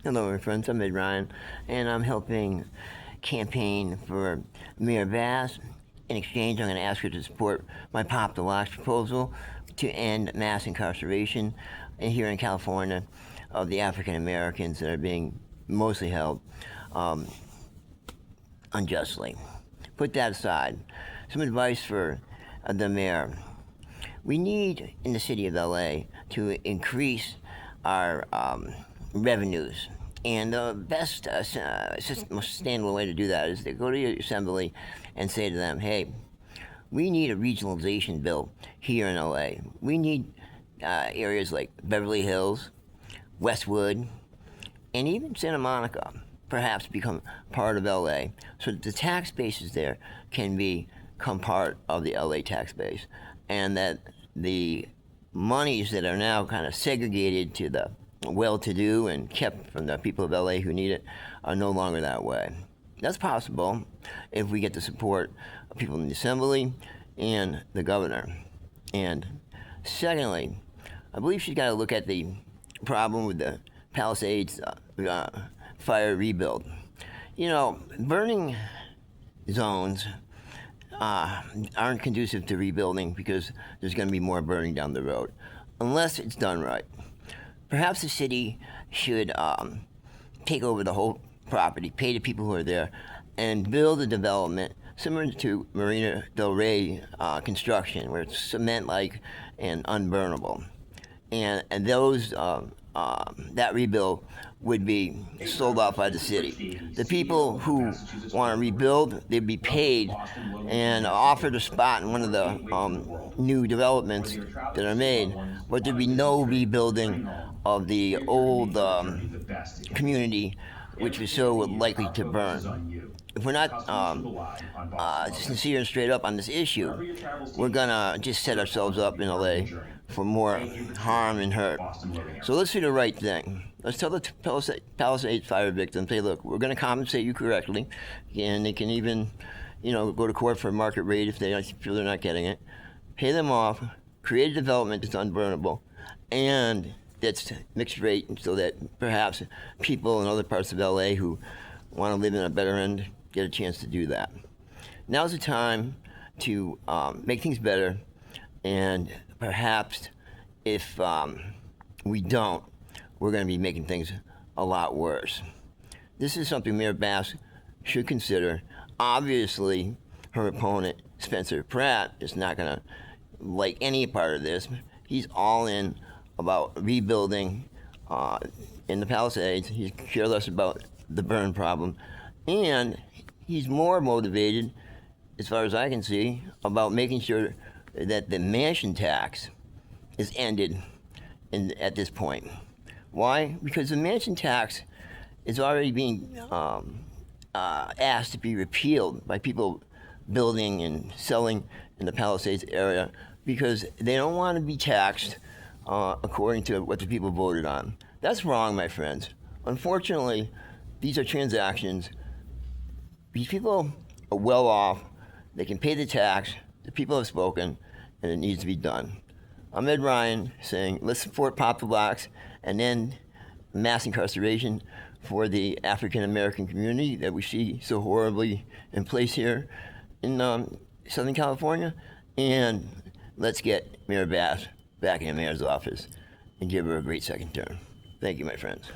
Hello, my friends. I'm Ed Ryan, and I'm helping campaign for Mayor Bass. In exchange, I'm going to ask her to support my Pop the Locks proposal to end mass incarceration here in California of the African Americans that are being mostly held um, unjustly. Put that aside. Some advice for the mayor. We need in the city of LA to increase our revenues. And the best most sustainable way to do that is to go to your assembly and say to them, hey, we need a regionalization bill here in LA. We need areas like Beverly Hills, Westwood, and even Santa Monica perhaps become part of LA so that the tax bases there can become part of the LA tax base and that the monies that are now kind of segregated to the well-to-do and kept from the people of LA who need it are no longer that way. That's possible if we get the support of people in the assembly and the governor. And secondly, I believe she's got to look at the problem with the Palisades fire rebuild. You know, burning zones aren't conducive to rebuilding because there's going to be more burning down the road, unless it's done right. Perhaps the city should take over the whole property, pay the people who are there, and build a development similar to Marina Del Rey construction, where it's cement-like and unburnable. And those that rebuild would be sold off by the city. The people who want to rebuild, they'd be paid and offered a spot in one of the new developments that are made, but there'd be no rebuilding of the old community, which was so likely to burn. If we're not sincere and straight up on this issue, we're gonna just set ourselves up in LA for more harm and hurt. So let's do the right thing. Let's tell the Palisades fire victims, hey, look, we're going to compensate you correctly, and they can even, go to court for a market rate if they feel they're not getting it. Pay them off, create a development that's unburnable, and that's mixed rate, so that perhaps people in other parts of LA who want to live in a better end get a chance to do that. Now's the time to make things better, and perhaps if we don't, we're going to be making things a lot worse. This is something Mayor Bass should consider. Obviously, her opponent, Spencer Pratt, is not going to like any part of this. He's all in about rebuilding in the Palisades. He's careless about the burn problem. And he's more motivated, as far as I can see, about making sure that the mansion tax is ended at this point. Why? Because the mansion tax is already being asked to be repealed by people building and selling in the Palisades area because they don't want to be taxed according to what the people voted on. That's wrong, my friends. Unfortunately, these are transactions. These people are well off. They can pay the tax. The people have spoken, and it needs to be done. I'm Ed Ryan saying, let's support Pop the Locks and end mass incarceration for the African American community that we see so horribly in place here in Southern California. And let's get Mayor Bass back in the mayor's office and give her a great second term. Thank you, my friends.